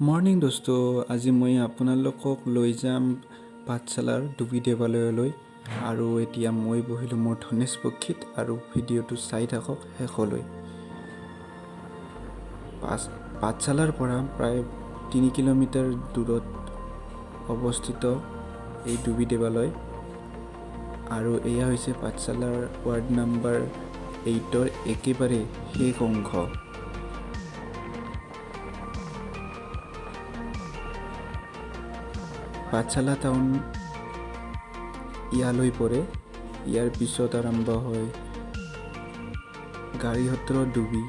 Morning দোস্ত, আজি মই আপোনালোকক লৈ যাম পাঠশালাৰ ডুবি দেৱালয়লৈ। আৰু এতিয়া মই বহিলোঁ মোৰ ধনেশ পক্ষীত আৰু ভিডিঅ'টো চাই থাকক শেষলৈ। পাঠশালাৰ পৰা প্ৰায় 3 কিলোমিটাৰ দূৰত অৱস্থিত এই ডুবি দেৱালয়। আৰু এয়া হৈছে পাঠশালাৰ ৱাৰ্ড নাম্বাৰ 8ৰ একেবাৰে শেষ অংশ। পাঠশালা টাউন ইয়ালৈ পৰে। ইয়াৰ পিছত আৰম্ভ হয় গাড়ী সত্ৰ ডুবি।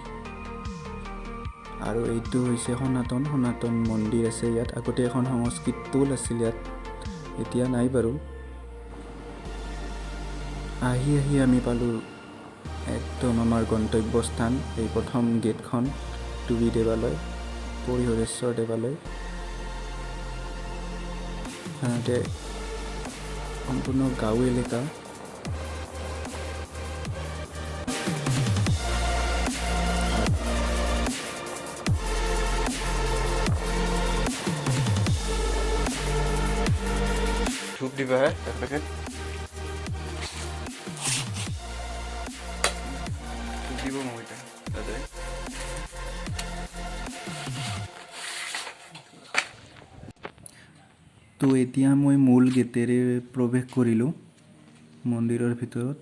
আৰু এইটো হৈছে সনাতন মন্দিৰ আছে ইয়াত। আগতে এখন সংস্কৃত টোল আছিল ইয়াত, এতিয়া নাই বাৰু। আহি আমি পালোঁ একদম আমাৰ গন্তব্যস্থান। এই প্ৰথম গেটখন ডুবি দেৱালয়, পৰিহৰেশ্বৰ দেৱালয়। সাধাৰণতে সম্পূৰ্ণ গাঁও এলেকা। ধূপ দিবা এক পেকেট ধূপ দিব মই তাতে। তো এতিয়া মই মূল গেটেৰে প্ৰৱেশ কৰিলোঁ মন্দিৰৰ ভিতৰত।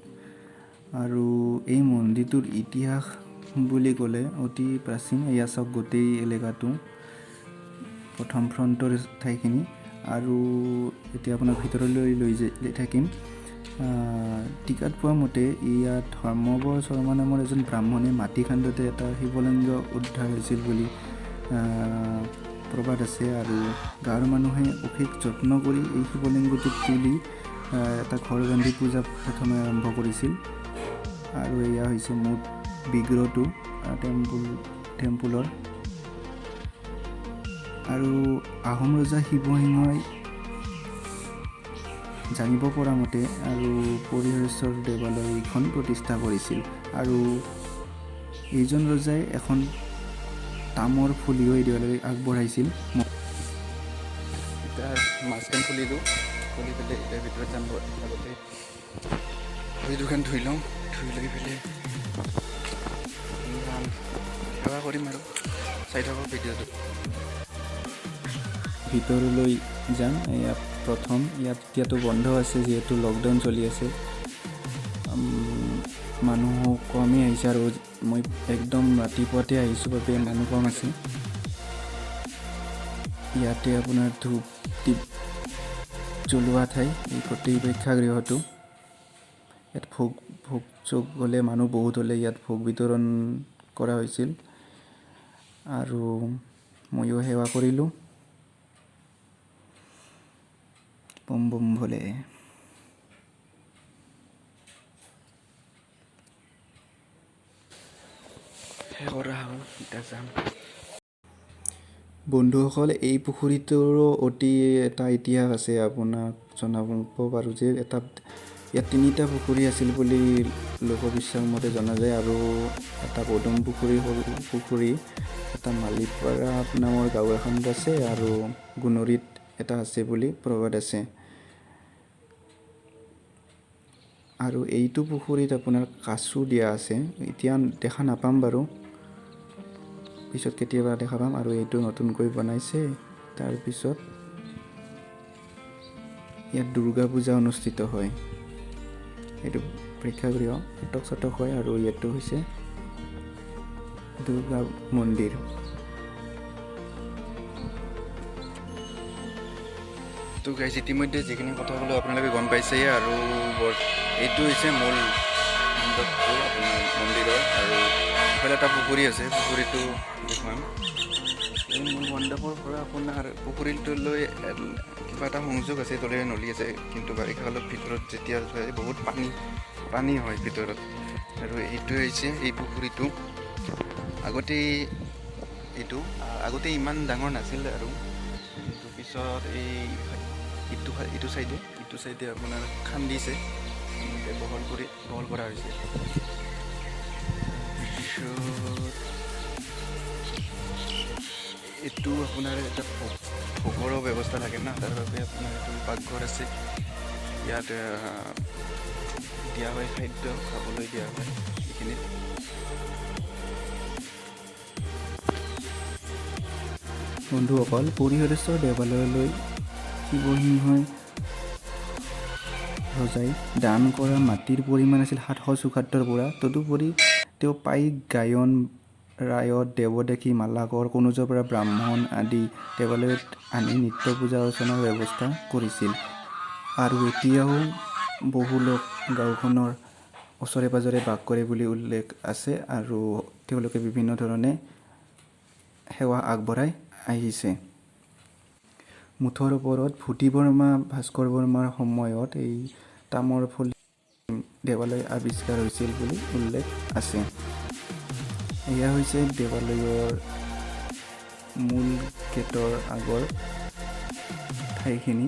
আৰু এই মন্দিৰটোৰ ইতিহাস বুলি ক'লে অতি প্ৰাচীন। এয়া চাওক গোটেই এলেকাটো, প্ৰথম ফ্ৰণ্টৰ ঠাইখিনি। আৰু এতিয়া আপোনাক ভিতৰলৈ লৈ থাকিম। টিকাত পোৱা মতে ইয়াত ধৰ্মবৰ শৰ্মা নামৰ এজন ব্ৰাহ্মণে মাটি খান্দোতে এটা শিৱলিংগ উদ্ধাৰ হৈছিল বুলি প্ৰবাদ আছে। আৰু গাঁৱৰ মানুহে অশেষ যত্ন কৰি এই শিৱলিংগটোক তুলি এটা ঘৰ বান্ধি পূজা প্ৰথমে আৰম্ভ কৰিছিল। আৰু এয়া হৈছে মুঠ বিগ্ৰহটো টেম্পলৰ। আৰু আহোম ৰজা শিৱসিংহই জানিব পৰা মতে আৰু পৰিহৰেশ্বৰ দেৱালয়খন প্ৰতিষ্ঠা কৰিছিল। আৰু এইজন ৰজাই এখন তামৰ ফুলিও এই দেৱালয় আগবঢ়াইছিল। এতিয়া মাছখন খুলি দিওঁ, খুলি পেলাই এতিয়া ভিতৰত যাম। আগতে ভৰি দুখন ধুই লওঁ, ধুই লৈ পেলাই সেৱা কৰিম আৰু চাই থাকক ভিডিঅ'টো। ভিতৰলৈ যাম। এয়া প্ৰথম, ইয়াত এতিয়াতো বন্ধ আছে যিহেতু লকডাউন চলি আছে। মানুহ কমেই আহিছে আৰু মই একদম ৰাতিপুৱাতে আহিছোঁ বাবে মানুহ কম আছে। ইয়াতে আপোনাৰ ধূপ দীপ জ্বলোৱা ঠাই এই গোটেই প্ৰেক্ষাগৃহটো। ইয়াত ভোগ চোগ হ'লে, মানুহ বহুত হ'লে ইয়াত ভোগ বিতৰণ কৰা হৈছিল। আৰু ময়ো সেৱা কৰিলোঁ। বম বম ভলে। কৰা হ'ল, এতিয়া যাম। বন্ধুসকল, এই পুখুৰীটোৰো অতি এটা ইতিহাস আছে। আপোনাক জনাব পাৰোঁ যে ইয়াত 3টা পুখুৰী আছিল বুলি লোকবিশ্বাস মতে জনা যায়। আৰু এটা পদুম পুখুৰী, সৰু পুখুৰী, এটা মালিপাৰা নামৰ গাঁও এখনত আছে, আৰু গুণৰীত এটা আছে বুলি প্ৰবাদ আছে। আৰু এইটো পুখুৰীত আপোনাৰ কাছু দিয়া আছে। এতিয়া দেখা নাপাম বাৰু, পিছত কেতিয়াবা দেখা পাম। আৰু এইটো নতুনকৈ বনাইছে। তাৰপিছত ইয়াত দুৰ্গা পূজা অনুষ্ঠিত হয়। এইটো প্ৰেক্ষাগৃহ, নাটক চাটক হয়। আৰু ইয়াতো হৈছে দুৰ্গা মন্দিৰ। তো গাইজ, ইতিমধ্যে যিখিনি কথা ক'লো আপোনালোকে গম পাইছে। আৰু এইটো হৈছে মূল মণ্ডপটো আপোনাৰ মন্দিৰৰ। আৰু ইফালে এটা পুখুৰী আছে, পুখুৰীটো দেখুৱাম। এই মূল মণ্ডপৰ পৰা আপোনাৰ পুখুৰীটোলৈ কিবা এটা সংযোগ আছে, তলেৰে নলী আছে। কিন্তু বাৰিষা কালত ভিতৰত যেতিয়া যায় বহুত পানী হয় ভিতৰত। আৰু এইটো হৈছে এই পুখুৰীটো। আগতে ইমান ডাঙৰ নাছিল আৰু, কিন্তু পিছত ইটো চাইডে আপোনাৰ খান্দিছে, বহল কৰা হৈছে। এইটো আপোনাৰ এটা ভোগৰো ব্যৱস্থা থাকে না, তাৰ বাবে আপোনাৰ এইটো পাকঘৰ আছে। ইয়াত দিয়া হয় খাদ্য খাবলৈ দিয়া হয় এইখিনিত। বন্ধুসকল, পৰিহৰেশ্বৰ দেৱালয়লৈ শিৱসিংহই ৰজাই দান কৰা মাটিৰ পৰিমাণ আছিল 774 পুৰা। তদুপৰি তেওঁ পাইক, গায়ন, ৰায়ত, দেৱদাসী, মালাকৰ, কনুজৰ পৰা ব্ৰাহ্মণ আদি দেৱালয়ত আনি নিত্য পূজা অৰ্চনাৰ ব্যৱস্থা কৰিছিল। আৰু এতিয়াও বহু লোক গাঁওখনৰ ওচৰে পাজৰে বাস কৰে বুলি উল্লেখ আছে আৰু তেওঁলোকে বিভিন্ন ধৰণে সেৱা আগবঢ়াই আহিছে। মুঠৰ ওপৰত ভূতি বৰ্মা, ভাস্কৰ বৰ্মাৰ সময়ত এই তামৰ ফলি দেৱালয় আৱিষ্কাৰ হৈছিল বুলি উল্লেখ আছে। এয়া হৈছে দেৱালয়ৰ মূল গেটৰ আগৰ ঠাইখিনি।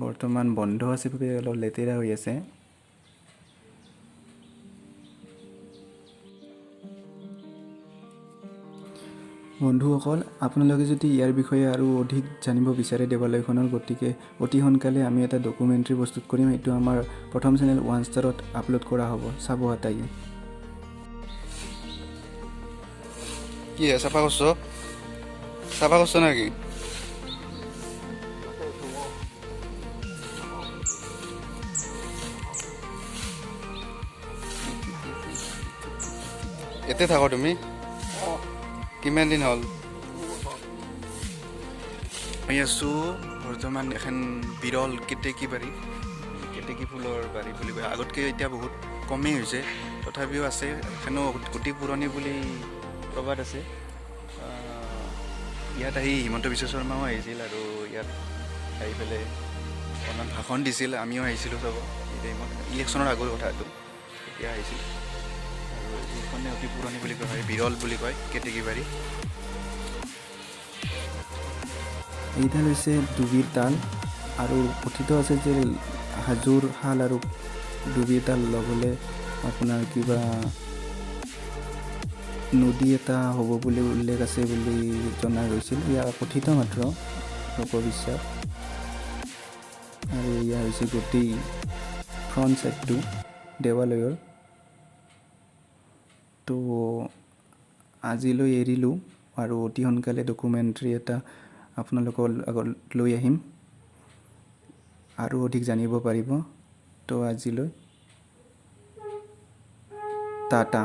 বৰ্তমান বন্ধ আছে বাবে অলপ লেতেৰা হৈ আছে। বন্ধুসকল, আপোনালোকে যদি ইয়াৰ বিষয়ে আৰু অধিক জানিব বিচাৰে দেৱালয়খনৰ, গতিকে অতি সোনকালে আমি এটা ডকুমেণ্টাৰী প্ৰস্তুত কৰিম। এইটো আমাৰ প্ৰথম চেনেল 1 ষ্টাৰত আপলোড কৰা হ'ব, চাব আতায়ে। কি চাফা কৰছ? চাফা কৰছ নাকি? এতে থাকো তুমি? কিমান দিন হ'ল? আমি আছোঁ বৰ্তমান এখন বিৰল কেতেকী বাৰী, কেতেকী ফুলৰ বাৰী বুলি কয়। আগতকৈ এতিয়া বহুত কমেই হৈছে, তথাপিও আছে। এখনো অতি পুৰণি বুলি প্ৰবাদ আছে। ইয়াত আহি হিমন্ত বিশ্ব শৰ্মাও আহিছিল আৰু ইয়াত আহি পেলাই অকণমান ভাষণ দিছিল। আমিও আহিছিলোঁ চাব এই টাইমত, ইলেকশ্যনৰ আগৰ কথা এইটো, তেতিয়া আহিছিল। আৰু এইখনে অতি পুৰণি বুলি কোৱা হয়, বিৰল বুলি কয় কেতেকী বাৰী। এইডাল হৈছে ডুবিৰ তাল আৰু কথিত আছে যে হাজোৰ শাল আৰু ডুবিৰ তাল লগ হ'লে আপোনাৰ কিবা নদী এটা হ'ব বুলি উল্লেখ আছে বুলি জনা গৈছিল। ইয়াৰ কথিত মাত্ৰ, লোকবিশ্বাস। আৰু এয়া হৈছে গোটেই ফ্ৰণ্ট ছাইডটো দেৱালয়ৰ। তো আজিলৈ এৰিলোঁ আৰু অতি সোনকালে ডকুমেণ্টাৰী এটা আপোনালোকৰ আগত লৈ আহিম আৰু অধিক জানিব পাৰিব। তো আজিলৈ টাটা।